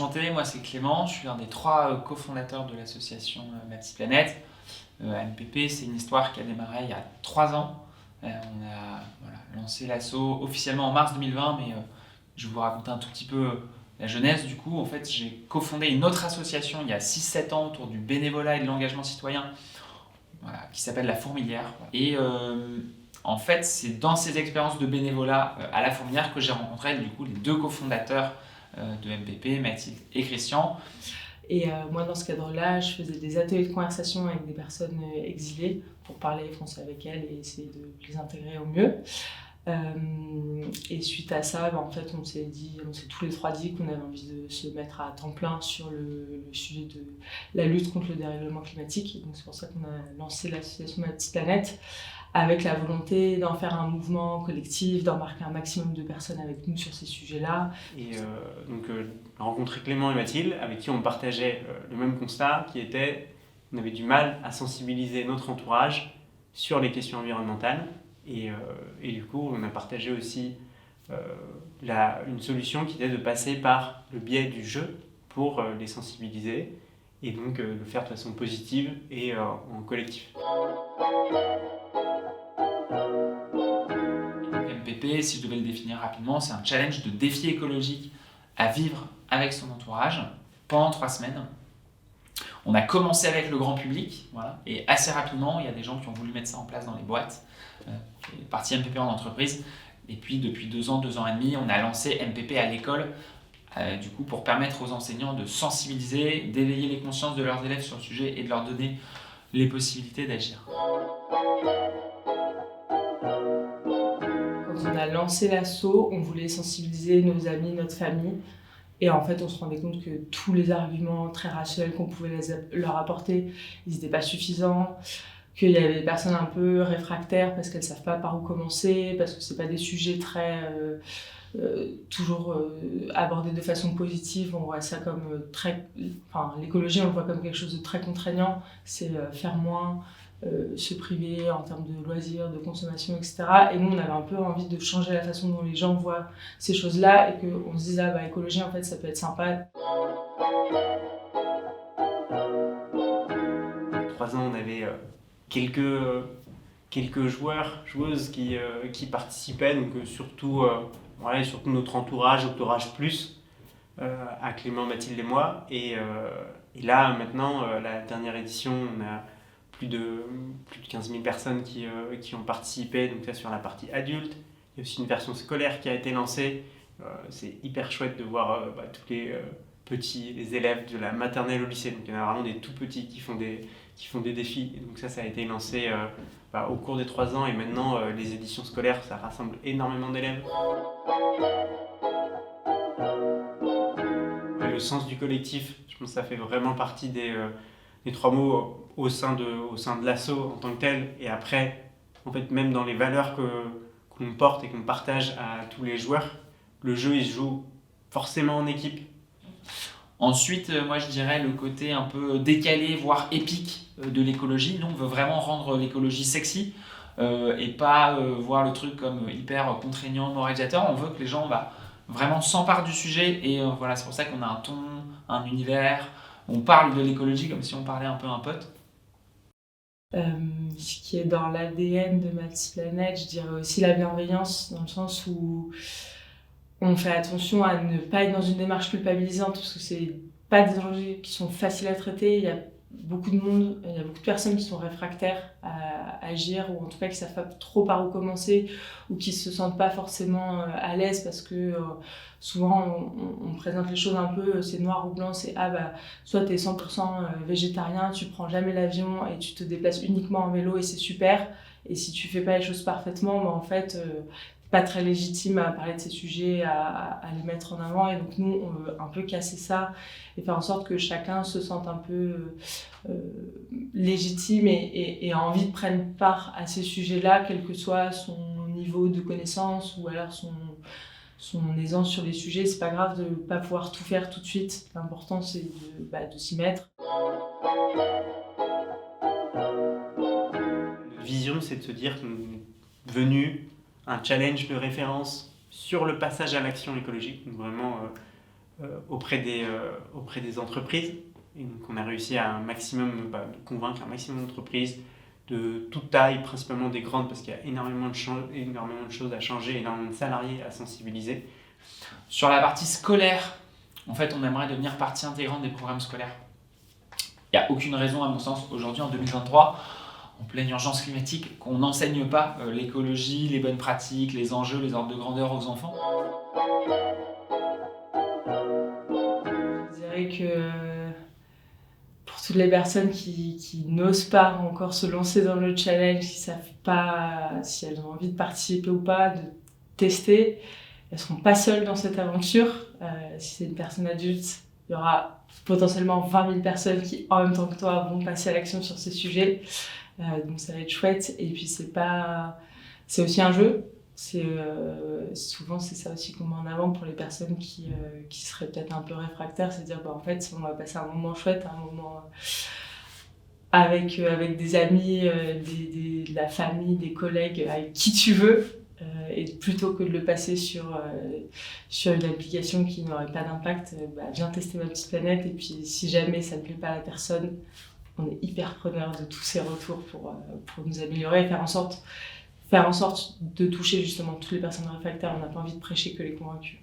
enchanté, moi c'est Clément, je suis l'un des 3 cofondateurs de l'association Multiplanète. MPP, c'est une histoire qui a démarré il y a 3 ans. On a lancé l'asso officiellement en mars 2020, mais je vais vous raconter un tout petit peu la genèse du coup. En fait, j'ai cofondé une autre association il y a 6-7 ans autour du bénévolat et de l'engagement citoyen, qui s'appelle La Fourmilière. Et en fait, c'est dans ces expériences de bénévolat à La Fourmilière que j'ai rencontré du coup les 2 cofondateurs de MPP, Mathilde et Christian. Et moi, dans ce cadre-là, je faisais des ateliers de conversation avec des personnes exilées pour parler français avec elles et essayer de les intégrer au mieux. Et suite à ça, en fait, on s'est tous les 3 dit qu'on avait envie de se mettre à temps plein sur le sujet de la lutte contre le dérèglement climatique. Et donc c'est pour ça qu'on a lancé l'association Multiplanète, avec la volonté d'en faire un mouvement collectif, d'embarquer un maximum de personnes avec nous sur ces sujets-là. Et donc rencontrer Clément et Mathilde, avec qui on partageait le même constat, qui était qu'on avait du mal à sensibiliser notre entourage sur les questions environnementales. Et du coup, on a partagé aussi une solution qui était de passer par le biais du jeu pour les sensibiliser, et donc le faire de façon positive et en collectif. MPP, si je devais le définir rapidement, c'est un challenge de défi écologique à vivre avec son entourage pendant 3 semaines. On a commencé avec le grand public, et assez rapidement, il y a des gens qui ont voulu mettre ça en place dans les boîtes. Partie MPP en entreprise. Et puis, depuis 2 ans et demi, on a lancé MPP à l'école, du coup, pour permettre aux enseignants de sensibiliser, d'éveiller les consciences de leurs élèves sur le sujet et de leur donner les possibilités d'agir. Quand on a lancé l'asso, on voulait sensibiliser nos amis, notre famille. Et en fait, on se rendait compte que tous les arguments très rationnels qu'on pouvait leur apporter, ils n'étaient pas suffisants, qu'il y avait des personnes un peu réfractaires parce qu'elles ne savent pas par où commencer, parce que ce n'est pas des sujets très toujours abordés de façon positive. On voit ça comme l'écologie, on le voit comme quelque chose de très contraignant. C'est faire moins, se priver en termes de loisirs, de consommation, etc. Et nous, on avait un peu envie de changer la façon dont les gens voient ces choses-là et qu'on se dise, écologie, en fait, ça peut être sympa. 3 ans, on avait quelques joueurs, joueuses qui participaient, donc surtout notre entourage plus, à Clément, Mathilde et moi. Et là, maintenant, la dernière édition, on a plus de 15 000 personnes qui ont participé, donc ça sur la partie adulte. Il y a aussi une version scolaire qui a été lancée. C'est hyper chouette de voir tous les petits, les élèves de la maternelle au lycée. Donc il y en a vraiment des tout petits qui font des défis. Et donc ça a été lancé au cours des 3 ans, et maintenant les éditions scolaires, ça rassemble énormément d'élèves. Le sens du collectif, je pense que ça fait vraiment partie des 3 mots au sein de l'asso en tant que tel, et après, en fait, même dans les valeurs qu'on porte et qu'on partage à tous les joueurs, le jeu il se joue forcément en équipe. Ensuite, moi je dirais le côté un peu décalé, voire épique de l'écologie. Nous, on veut vraiment rendre l'écologie sexy et pas voir le truc comme hyper contraignant, moralisateur. On veut que les gens vraiment s'emparent du sujet, et c'est pour ça qu'on a un ton, un univers. On parle de l'écologie comme si on parlait un peu à un pote. Ce qui est dans l'ADN de Multiplanète, je dirais aussi la bienveillance, dans le sens où on fait attention à ne pas être dans une démarche culpabilisante, parce que c'est pas des enjeux qui sont faciles à traiter. Il y a beaucoup de monde, il y a beaucoup de personnes qui sont réfractaires à agir, ou en tout cas qui savent pas trop par où commencer, ou qui se sentent pas forcément à l'aise, parce que souvent on présente les choses un peu, c'est noir ou blanc, c'est soit t'es 100% végétarien, tu prends jamais l'avion et tu te déplaces uniquement en vélo et c'est super, et si tu fais pas les choses parfaitement, en fait pas très légitime à parler de ces sujets, à les mettre en avant. Et donc nous, on veut un peu casser ça et faire en sorte que chacun se sente un peu légitime et a envie de prendre part à ces sujets-là, quel que soit son niveau de connaissance ou alors son aisance sur les sujets. C'est pas grave de pas pouvoir tout faire tout de suite. L'important, c'est de s'y mettre. Notre vision, c'est de se dire qu'on est venu un challenge de référence sur le passage à l'action écologique. Donc vraiment auprès des entreprises. Et donc on a réussi à de convaincre un maximum d'entreprises de toute taille, principalement des grandes, parce qu'il y a énormément de choses à changer, énormément de salariés à sensibiliser. Sur la partie scolaire, en fait, on aimerait devenir partie intégrante des programmes scolaires. Il n'y a aucune raison, à mon sens, aujourd'hui, en 2023, en pleine urgence climatique, qu'on n'enseigne pas l'écologie, les bonnes pratiques, les enjeux, les ordres de grandeur aux enfants. Je dirais que pour toutes les personnes qui n'osent pas encore se lancer dans le challenge, qui ne savent pas si elles ont envie de participer ou pas, de tester, elles ne seront pas seules dans cette aventure. Si c'est une personne adulte, il y aura potentiellement 20 000 personnes qui, en même temps que toi, vont passer à l'action sur ces sujets. Donc ça va être chouette. Et puis c'est aussi un jeu. Souvent c'est ça aussi qu'on met en avant pour les personnes qui seraient peut-être un peu réfractaires, c'est de dire en fait on va passer un moment chouette, un moment avec des amis, de la famille, des collègues, avec qui tu veux, et plutôt que de le passer sur une application qui n'aurait pas d'impact, viens tester ma petite planète. Et puis si jamais ça ne plaît pas à la personne, on est hyper preneur de tous ces retours pour nous améliorer et faire en sorte de toucher justement toutes les personnes réfractaires. On n'a pas envie de prêcher que les convaincus.